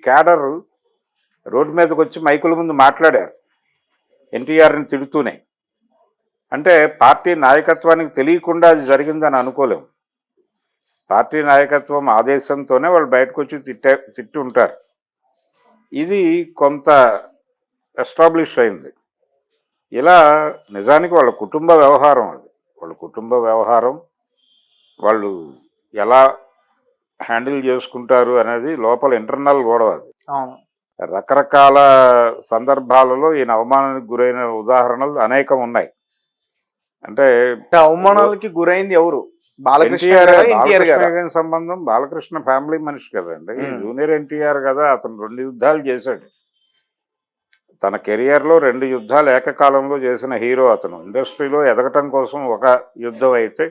Cadre road మీదకి వచ్చి మైకుల ముందు మాట్లాడారు ఎన్టీఆర్ని తిడుతూనే. అంటే పార్టీ నాయకత్వానికి తెలియకుండా అది జరిగిందని అనుకోలేము. పార్టీ నాయకత్వం ఆదేశంతోనే వాళ్ళు బయటకు వచ్చి తిట్టి ఉంటారు. ఇది కొంత ఎస్టాబ్లిష్ అయింది. ఇలా నిజానికి వాళ్ళ కుటుంబ వ్యవహారం, అది వాళ్ళ కుటుంబ వ్యవహారం, వాళ్ళు ఎలా హ్యాండిల్ చేసుకుంటారు అనేది లోపల ఇంటర్నల్ గొడవ. అది రకరకాల సందర్భాలలో ఈయన అవమానానికి గురైన ఉదాహరణలు అనేకం ఉన్నాయి. అంటే అవమానాలకి గురైంది ఎవరు? బాలకృష్ణ సంబంధం, బాలకృష్ణ ఫ్యామిలీ మనిషి కదండి, జూనియర్ ఎన్టీఆర్ కదా. అతను 2 యుద్ధాలు చేశాడు తన కెరియర్లో. 2 యుద్ధాలు ఏకకాలంలో చేసిన హీరో అతను. ఇండస్ట్రీలో ఎదగటం కోసం ఒక యుద్ధం అయితే,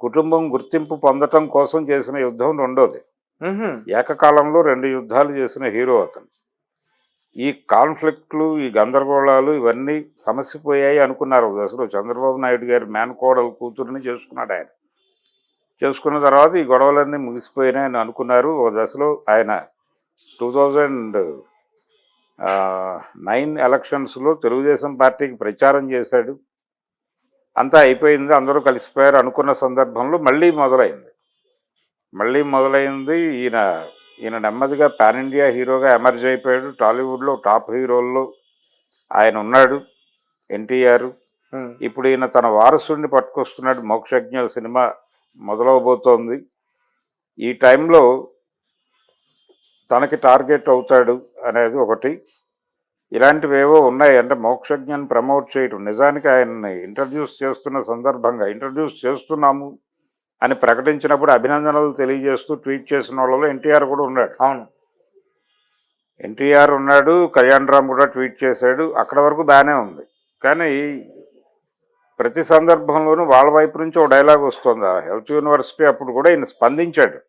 కుటుంబం గుర్తింపు పొందటం కోసం చేసిన యుద్ధం రెండోది. ఏకకాలంలో 2 యుద్ధాలు చేసిన హీరో అతను. ఈ కాన్ఫ్లిక్ట్లు, ఈ గందరగోళాలు ఇవన్నీ సమసిపోయాయి అనుకున్నారు అసలు. చంద్రబాబు నాయుడు గారి మేనకోడలు కూతురుని చేసుకున్నాడు ఆయన. చేసుకున్న తర్వాత ఈ గొడవలన్నీ ముగిసిపోయినాయని అనుకున్నారు. ఒక దశలో ఆయన 2009 ఎలక్షన్స్లో తెలుగుదేశం పార్టీకి ప్రచారం చేశాడు. అంతా అయిపోయింది, అందరూ కలిసిపోయారు అనుకున్న సందర్భంలో మళ్ళీ మొదలైంది. ఈయన నెమ్మదిగా పాన్ ఇండియా హీరోగా ఎమర్జ్ అయిపోయాడు. టాలీవుడ్లో టాప్ హీరోల్లో ఆయన ఉన్నాడు ఎన్టీఆర్. ఇప్పుడు ఈయన తన వారసుడిని పట్టుకొస్తున్నాడు. మోక్షజ్ఞ సినిమా మొదలవబోతోంది. ఈ టైంలో తనకి టార్గెట్ అవుతాడు అనేది ఒకటి. ఇలాంటివేవో ఉన్నాయి. అంటే మోక్షజ్ఞని ప్రమోట్ చేయడం, నిజానికి ఆయన్ని ఇంట్రడ్యూస్ చేస్తున్న సందర్భంగా ఇంట్రడ్యూస్ చేస్తున్నాము అని ప్రకటించినప్పుడు అభినందనలు తెలియజేస్తూ ట్వీట్ చేసిన వాళ్ళలో ఎన్టీఆర్ కూడా ఉన్నాడు. అవును, ఎన్టీఆర్ ఉన్నాడు. కళ్యాణ్ రామ్ కూడా ట్వీట్ చేశాడు. అక్కడ వరకు బాగానే ఉంది. కానీ ప్రతి సందర్భంలోనూ వాళ్ళ వైపు నుంచి ఒక డైలాగ్ వస్తుంది. ఆ హెల్త్ యూనివర్సిటీ అప్పుడు కూడా ఈయన స్పందించాడు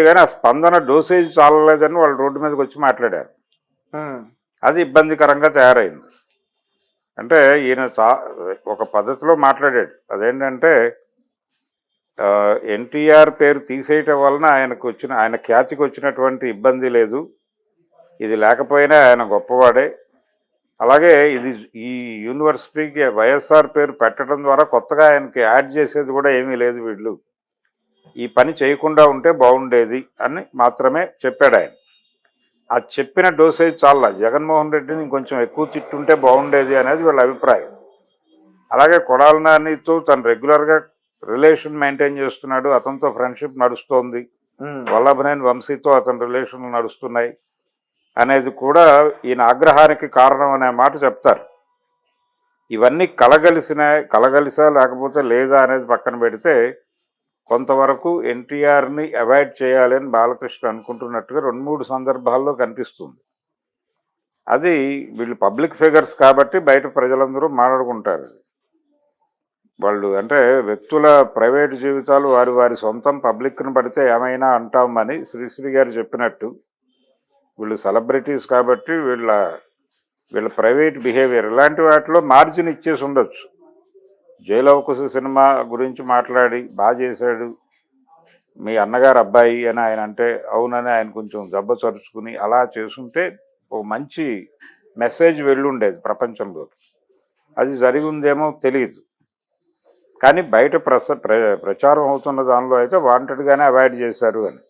కానీ ఆ స్పందన డోసేజ్ చాలలేదని వాళ్ళు రోడ్డు మీదకి వచ్చి మాట్లాడారు. అది ఇబ్బందికరంగా తయారైంది. అంటే ఈయన ఒక పద్ధతిలో మాట్లాడాడు. అదేంటంటే ఎన్టీఆర్ పేరు తీసేయటం వలన ఆయన ఖ్యాతికి వచ్చినటువంటి ఇబ్బంది లేదు, ఇది లేకపోయినా ఆయన గొప్పవాడే. అలాగే ఈ యూనివర్సిటీకి వైఎస్ఆర్ పేరు పెట్టడం ద్వారా కొత్తగా ఆయనకి యాడ్ చేసేది కూడా ఏమీ లేదు, వీళ్ళు ఈ పని చేయకుండా ఉంటే బాగుండేది అని మాత్రమే చెప్పాడు ఆయన. ఆ చెప్పిన డోసేజ్ చాలా. జగన్మోహన్ రెడ్డిని ఇంకొంచెం ఎక్కువ తిట్టుంటే బాగుండేది అనేది వీళ్ళ అభిప్రాయం. అలాగే కొడాల నానితో తను రెగ్యులర్గా రిలేషన్ మెయింటైన్ చేస్తున్నాడు, అతనితో ఫ్రెండ్షిప్ నడుస్తోంది. వల్లభనేని వంశీతో అతని రిలేషన్లు నడుస్తున్నాయి అనేది కూడా ఈయన ఆగ్రహానికి కారణం అనే మాట చెప్తారు. ఇవన్నీ కలగలిసా లేకపోతే లేదా అనేది పక్కన పెడితే కొంతవరకు ఎన్టీఆర్ని అవాయిడ్ చేయాలని బాలకృష్ణ అనుకుంటున్నట్టుగా 2-3 సందర్భాల్లో కనిపిస్తుంది. అది వీళ్ళు పబ్లిక్ ఫిగర్స్ కాబట్టి బయట ప్రజలందరూ మాట్లాడుకుంటారు. వాళ్ళు అంటే వ్యక్తుల ప్రైవేట్ జీవితాలు వారి సొంతం, పబ్లిక్ను పడితే ఏమైనా అంటామని శ్రీశ్రీ గారు చెప్పినట్టు వీళ్ళు సెలబ్రిటీస్ కాబట్టి వీళ్ళ ప్రైవేట్ బిహేవియర్ ఇలాంటి వాటిలో మార్జిన్ ఇచ్చేసి ఉండొచ్చు. జైలవకుశ సినిమా గురించి మాట్లాడి బాగా చేశాడు మీ అన్నగారు అబ్బాయి అని ఆయన అంటే అవునని ఆయన కొంచెం దెబ్బ చరుచుకుని అలా చేసుంటే ఓ మంచి మెసేజ్ వెళ్ళుండేది ప్రపంచంలో. అది జరిగి ఉందేమో తెలియదు. కానీ బయట ప్రచారం అవుతున్న దానిలో అయితే వాంటెడ్గానే అవాయిడ్ చేశారు అని,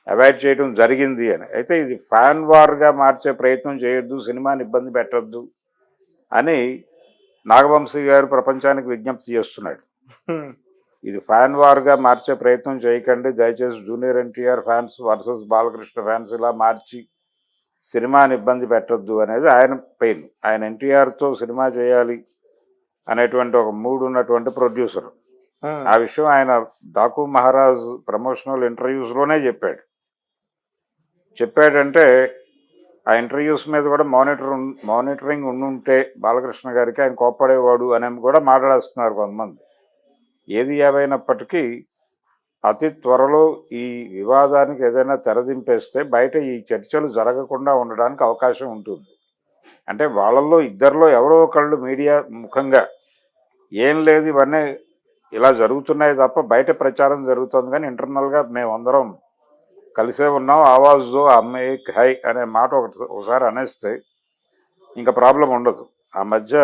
అవాయిడ్ చేయడం జరిగింది అని. అయితే ఇది ఫ్యాన్ వార్గా మార్చే ప్రయత్నం చేయొద్దు, సినిమాని ఇబ్బంది పెట్టద్దు అని నాగవంశీ గారు ప్రపంచానికి విజ్ఞప్తి చేస్తున్నాడు. ఇది ఫ్యాన్ వార్గా మార్చే ప్రయత్నం చేయకండి దయచేసి, junior NTR fans versus Balakrishna fans ఇలా మార్చి సినిమాని ఇబ్బంది పెట్టద్దు అనేది ఆయన పెయిన్. ఆయన ఎన్టీఆర్తో సినిమా చేయాలి అనేటువంటి ఒక మూడ్ ఉన్నటువంటి ప్రొడ్యూసర్. ఆ విషయం ఆయన డాకు మహారాజ్ ప్రమోషనల్ ఇంటర్వ్యూస్లోనే చెప్పాడంటే ఆ ఇంటర్వ్యూస్ మీద కూడా మానిటరింగ్ ఉండుంటే బాలకృష్ణ గారికి ఆయన కోప్పడేవాడు అని కూడా మాట్లాడేస్తున్నారు కొంతమంది. ఏది ఏమైనప్పటికీ అతి త్వరలో ఈ వివాదానికి ఏదైనా తెరదింపేస్తే బయట ఈ చర్చలు జరగకుండా ఉండడానికి అవకాశం ఉంటుంది. అంటే వాళ్ళల్లో ఇద్దరిలో ఎవరో ఒకళ్ళు మీడియా ముఖంగా ఏం లేదు ఇవన్నీ ఇలా జరుగుతున్నాయి తప్ప బయట ప్రచారం జరుగుతుంది, కానీ ఇంటర్నల్గా మేమందరం కలిసే ఉన్నాం, ఆవాజ్దో అమ్మాయి హై అనే మాట ఒకసారి అనేస్తే ఇంకా ప్రాబ్లం ఉండదు. ఆ మధ్య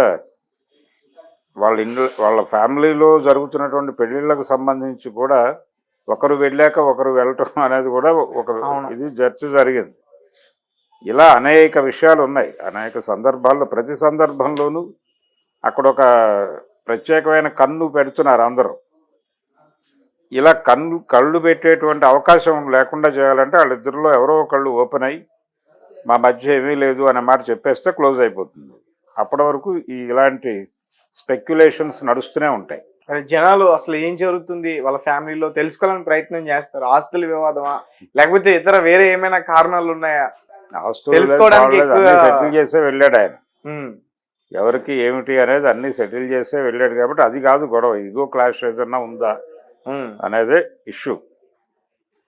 వాళ్ళ ఫ్యామిలీలో జరుగుతున్నటువంటి పెళ్ళిళ్ళకు సంబంధించి కూడా ఒకరు వెళ్ళాక ఒకరు వెళ్ళటం అనేది కూడా ఒక ఇది చర్చ జరిగింది. ఇలా అనేక విషయాలు ఉన్నాయి. అనేక సందర్భాల్లో ప్రతి సందర్భంలోనూ అక్కడ ఒక ప్రత్యేకమైన కన్ను పెడుతున్నారు అందరూ. ఇలా కళ్ళు పెట్టేటువంటి అవకాశం లేకుండా చేయాలంటే వాళ్ళిద్దరిలో ఎవరో ఒకళ్ళు ఓపెన్ అయ్యి మా మధ్య ఏమీ లేదు అనే మాట చెప్పేస్తే క్లోజ్ అయిపోతుంది. అప్పటి వరకు ఇలాంటి స్పెక్యులేషన్స్ నడుస్తూనే ఉంటాయి. జనాలు అసలు ఏం జరుగుతుంది వాళ్ళ ఫ్యామిలీలో తెలుసుకోవాలని ప్రయత్నం చేస్తారు. ఆస్తుల వివాదమా లేకపోతే ఇతర వేరే ఏమైనా కారణాలు ఉన్నాయా తెలుసుకోవడానికి సెటిల్ చేసే వెళ్ళాడు ఆయన. ఎవరికి ఏమిటి అనేది అన్ని సెటిల్ చేసే వెళ్ళాడు కాబట్టి అది కాదు గొడవ. ఇగో క్లాష్ ఏదన్నా ఉందా అనేదే ఇష్యూ.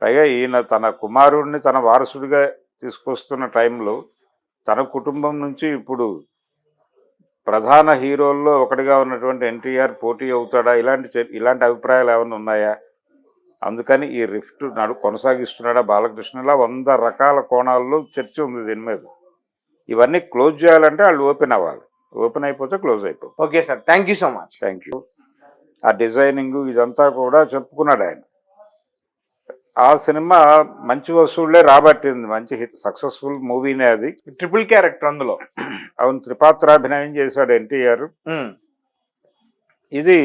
పైగా ఈయన తన కుమారుడిని తన వారసుడిగా తీసుకొస్తున్న టైంలో తన కుటుంబం నుంచి ఇప్పుడు ప్రధాన హీరోల్లో ఒకటిగా ఉన్నటువంటి ఎన్టీఆర్ పోటీ అవుతాడా, ఇలాంటి అభిప్రాయాలు ఏమైనా ఉన్నాయా? అందుకని ఈ రిఫ్ట్ కొనసాగిస్తున్నాడా బాలకృష్ణ? ఇలా 100 రకాల కోణాల్లో చర్చ ఉంది దీని మీద. ఇవన్నీ క్లోజ్ చేయాలంటే వాళ్ళు ఓపెన్ అవ్వాలి. ఓపెన్ అయిపోతే క్లోజ్ అయిపోతుంది. Okay sir, thank you so much. Thank you. ఆ డిజైనింగ్ ఇదంతా కూడా చెప్పుకున్నాడు ఆయన. ఆ సినిమా మంచి వసూళ్లే రాబట్టింది. మంచి హిట్, సక్సెస్ఫుల్ మూవీనే అది. ట్రిపుల్ క్యారెక్టర్ అందులో. అవును, త్రిపాత్రాభినయం చేశాడు ఎన్టీఆర్. ఇది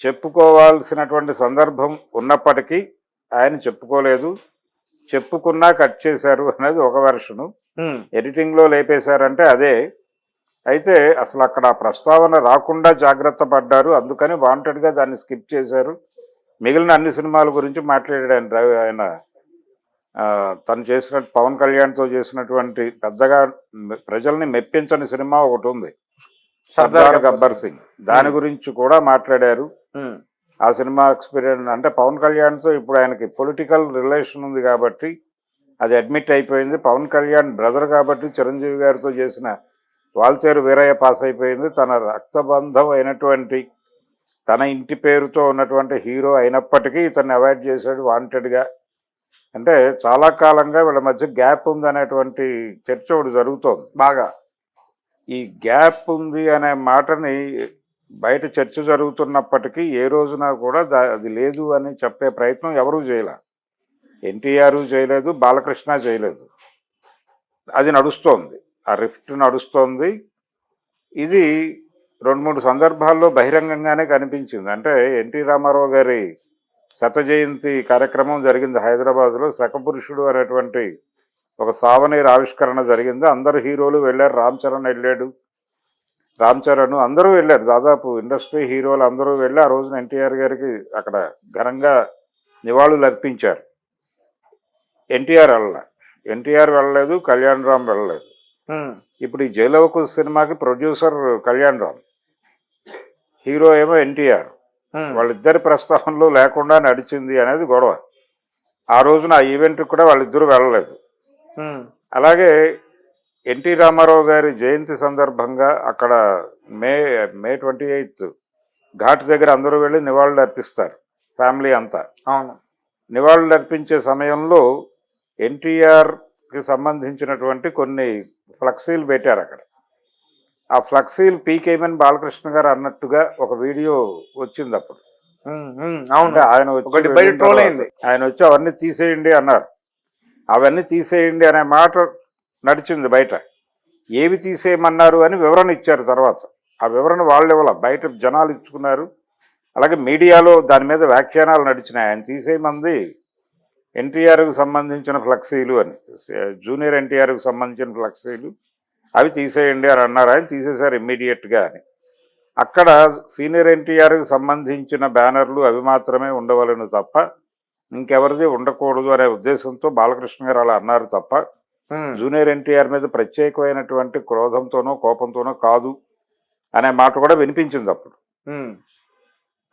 చెప్పుకోవాల్సినటువంటి సందర్భం ఉన్నప్పటికీ ఆయన చెప్పుకోలేదు. చెప్పుకున్నా కట్ చేశారు అనేది ఒక వెర్షను. ఎడిటింగ్లో లేపేశారంటే అదే. అయితే అసలు అక్కడ ప్రస్తావన రాకుండా జాగ్రత్త పడ్డారు. అందుకని వాంటెడ్గా దాన్ని స్కిప్ చేశారు. మిగిలిన అన్ని సినిమాల గురించి మాట్లాడాడు ఆయన. తను చేసినట్టు పవన్ కళ్యాణ్తో చేసినటువంటి పెద్దగా ప్రజల్ని మెప్పించని సినిమా ఒకటి ఉంది, సర్దార్ గబ్బర్ సింగ్. దాని గురించి కూడా మాట్లాడారు. ఆ సినిమా ఎక్స్పీరియన్స్ అంటే పవన్ కళ్యాణ్తో ఇప్పుడు ఆయనకి పొలిటికల్ రిలేషన్ ఉంది కాబట్టి అది అడ్మిట్ అయిపోయింది. పవన్ కళ్యాణ్ బ్రదర్ కాబట్టి చిరంజీవి గారితో చేసిన వాల్తేరు వీరయ్య పాస్ అయిపోయింది. తన రక్తబంధం అయినటువంటి తన ఇంటి పేరుతో ఉన్నటువంటి హీరో అయినప్పటికీ ఇతన్ని అవాయిడ్ చేశాడు వాంటెడ్గా. అంటే చాలా కాలంగా వీళ్ళ మధ్య గ్యాప్ ఉంది అనేటువంటి చర్చ ఒకటి జరుగుతోంది బాగా. ఈ గ్యాప్ ఉంది అనే మాటని బయట చర్చ జరుగుతున్నప్పటికీ ఏ రోజున కూడా అది లేదు అని చెప్పే ప్రయత్నం ఎవరూ చేయలే. ఎన్టీఆర్ చేయలేదు, బాలకృష్ణ చేయలేదు. అది నడుస్తోంది, ఆ రిఫ్ట్ నడుస్తోంది. ఇది 2-3 సందర్భాల్లో బహిరంగంగానే కనిపించింది. అంటే ఎన్టీ రామారావు గారి శత జయంతి కార్యక్రమం జరిగింది హైదరాబాద్లో. శకపురుషుడు అనేటువంటి ఒక సావనీర్ ఆవిష్కరణ జరిగింది. అందరు హీరోలు వెళ్ళారు. రామ్ చరణ్ వెళ్ళాడు, అందరూ వెళ్ళారు. దాదాపు ఇండస్ట్రీ హీరోలు అందరూ వెళ్ళి ఆ రోజున ఎన్టీఆర్ గారికి అక్కడ ఘనంగా నివాళులు అర్పించారు. ఎన్టీఆర్ వెళ్ళలేదు, కళ్యాణ్ రామ్ వెళ్ళలేదు. ఇప్పుడు ఈ జైలవకు సినిమాకి ప్రొడ్యూసర్ కళ్యాణ్ రామ్, హీరో ఏమో ఎన్టీఆర్. వాళ్ళిద్దరి ప్రస్తావనలో లేకుండా నడిచింది అనేది గొడవ. ఆ రోజున ఆ ఈవెంట్కి కూడా వాళ్ళిద్దరూ వెళ్ళలేదు. అలాగే ఎన్టీ రామారావు గారి జయంతి సందర్భంగా అక్కడ మే 28 ఘాట్ దగ్గర అందరూ వెళ్ళి నివాళులు అర్పిస్తారు, ఫ్యామిలీ అంతా. అవును. నివాళులు అర్పించే సమయంలో ఎన్టీఆర్కి సంబంధించినటువంటి కొన్ని ఫ్లెక్సీలు పెట్టారు అక్కడ. ఆ ఫ్లెక్సీలు పీకేమని బాలకృష్ణ గారు అన్నట్టుగా ఒక వీడియో వచ్చింది అప్పుడు. ఆయన వచ్చి అవన్నీ తీసేయండి అన్నారు. అవన్నీ తీసేయండి అనే మాట నడిచింది బయట. ఏవి తీసేయమన్నారు అని వివరణ ఇచ్చారు తర్వాత. ఆ వివరణ వాళ్ళు ఇవ్వాల, బయట జనాలు ఇచ్చుకున్నారు. అలాగే మీడియాలో దాని మీద వ్యాఖ్యానాలు నడిచినాయి. ఆయన తీసేయమంది ఎన్టీఆర్కి సంబంధించిన ఫ్లెక్సీలు అని, జూనియర్ ఎన్టీఆర్కి సంబంధించిన ఫ్లెక్సీలు అవి తీసేయండి అని అన్నారు. ఆయన తీసేశారు ఇమ్మీడియట్గా అని. అక్కడ సీనియర్ ఎన్టీఆర్కి సంబంధించిన బ్యానర్లు అవి మాత్రమే ఉండవలను తప్ప ఇంకెవరిది ఉండకూడదు అనే ఉద్దేశంతో బాలకృష్ణ గారు అలా అన్నారు తప్ప జూనియర్ ఎన్టీఆర్ మీద ప్రత్యేకమైనటువంటి క్రోధంతోనో కోపంతోనో కాదు అనే మాట కూడా వినిపించింది అప్పుడు.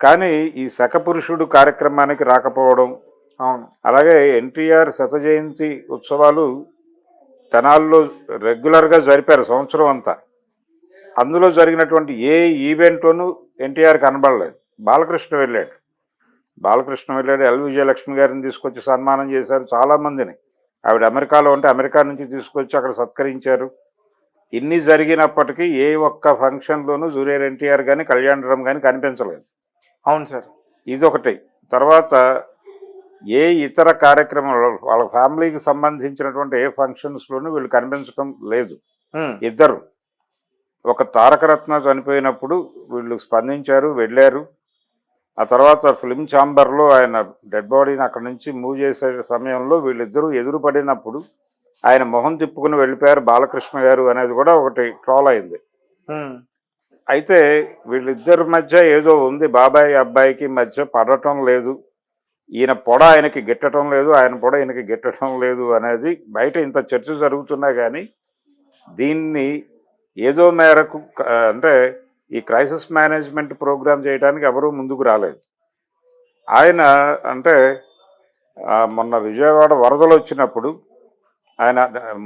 కానీ ఈ శకపురుషుడు కార్యక్రమానికి రాకపోవడం, అలాగే ఎన్టీఆర్ శత జయంతి ఉత్సవాలు తెనాల్లో రెగ్యులర్గా జరిపారు సంవత్సరం అంతా. అందులో జరిగినటువంటి ఏ ఈవెంట్లోనూ ఎన్టీఆర్ కనబడలేదు. బాలకృష్ణ వెళ్ళాడు. బాలకృష్ణ వెళ్ళాడు, ఎల్ విజయలక్ష్మి గారిని తీసుకొచ్చి సన్మానం చేశారు చాలామందిని. ఆవిడ అమెరికాలో ఉంటే అమెరికా నుంచి తీసుకొచ్చి అక్కడ సత్కరించారు. ఇన్ని జరిగినప్పటికీ ఏ ఒక్క ఫంక్షన్లోనూ జూనియర్ ఎన్టీఆర్ కానీ కళ్యాణరామ్ కానీ కనిపించలేదు. అవును సార్. ఇదొకటి. తర్వాత ఏ ఇతర కార్యక్రమంలో వాళ్ళ ఫ్యామిలీకి సంబంధించినటువంటి ఏ ఫంక్షన్స్లోనూ వీళ్ళు కనిపించడం లేదు. ఇద్దరు, ఒక తారకరత్న చనిపోయినప్పుడు వీళ్ళు స్పందించారు, వెళ్ళారు. ఆ తర్వాత ఫిల్మ్ ఛాంబర్లో ఆయన డెడ్ బాడీని అక్కడి నుంచి మూవ్ చేసే సమయంలో వీళ్ళిద్దరూ ఎదురుపడినప్పుడు ఆయన మొహం తిప్పుకుని వెళ్ళిపోయారు బాలకృష్ణ గారు అనేది కూడా ఒకటి ట్రోల్ అయింది. అయితే వీళ్ళిద్దరి మధ్య ఏదో ఉంది, బాబాయ్ అబ్బాయికి మధ్య పడటం లేదు, ఈయన పొడ ఆయనకి గిట్టడం లేదు, ఆయన పొడ ఈయనకి గిట్టడం లేదు అనేది బయట ఇంత చర్చ జరుగుతున్నా కానీ దీన్ని ఏదో మేరకు అంటే ఈ క్రైసిస్ మేనేజ్మెంట్ ప్రోగ్రామ్ చేయడానికి ఎవరూ ముందుకు రాలేదు. ఆయన అంటే మొన్న విజయవాడ వరదలు వచ్చినప్పుడు ఆయన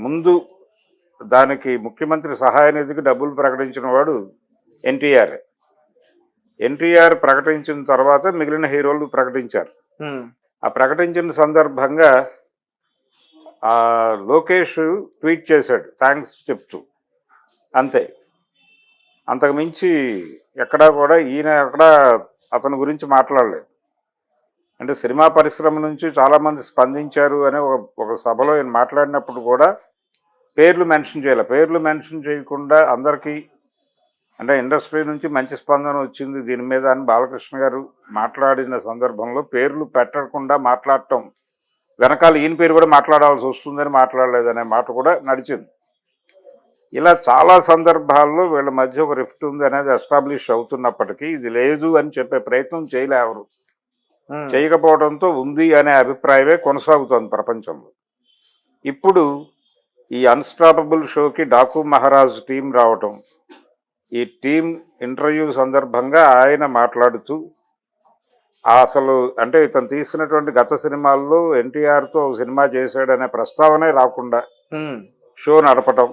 ముందు దానికి ముఖ్యమంత్రి సహాయ నిధికి డబ్బులు ప్రకటించిన వాడు ఎన్టీఆర్. ఎన్టీఆర్ ప్రకటించిన తర్వాత మిగిలిన హీరోలు ప్రకటించారు. ఆ ప్రకటించిన సందర్భంగా లోకేష్ ట్వీట్ చేశాడు థ్యాంక్స్ చెప్తూ, అంతే. అంతకు మించి ఎక్కడా కూడా ఈయన ఎక్కడా అతని గురించి మాట్లాడలేదు. అంటే సినిమా పరిశ్రమ నుంచి చాలామంది స్పందించారు అనే ఒక సభలో ఈయన మాట్లాడినప్పుడు కూడా పేర్లు మెన్షన్ చేయాలి. పేర్లు మెన్షన్ చేయకుండా అందరికీ అంటే ఇండస్ట్రీ నుంచి మంచి స్పందన వచ్చింది దీని మీద అని బాలకృష్ణ గారు మాట్లాడిన సందర్భంలో పేర్లు పెట్టకుండా మాట్లాడటం వెనకాల ఈయన పేరు కూడా మాట్లాడాల్సి వస్తుందని మాట్లాడలేదనే మాట కూడా నడిచింది. ఇలా చాలా సందర్భాల్లో వీళ్ళ మధ్య ఒక రిఫ్ట్ ఉంది అనేది ఎస్టాబ్లిష్ అవుతున్నప్పటికీ ఇది లేదు అని చెప్పే ప్రయత్నం చేయలేవరు. చేయకపోవడంతో ఉంది అనే అభిప్రాయమే కొనసాగుతోంది ప్రపంచంలో. ఇప్పుడు ఈ అన్స్టాపబుల్ షోకి డాకు మహారాజ్ టీం రావటం, ఈ టీం ఇంటర్వ్యూ సందర్భంగా ఆయన మాట్లాడుతూ అసలు అంటే ఇతను తీసినటువంటి గత సినిమాల్లో ఎన్టీఆర్తో సినిమా చేశాడనే ప్రస్తావనే రాకుండా షో నడపటం,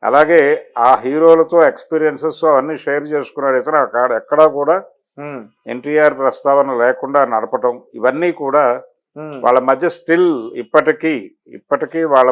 అలాగే ఆ హీరోలతో ఎక్స్పీరియన్సెస్ అవన్నీ షేర్ చేసుకున్నాడు ఇతను. అక్కడ ఎక్కడా కూడా ఎన్టీఆర్ ప్రస్తావన లేకుండా నడపటం, ఇవన్నీ కూడా వాళ్ళ మధ్య స్టిల్ ఇప్పటికీ వాళ్ళ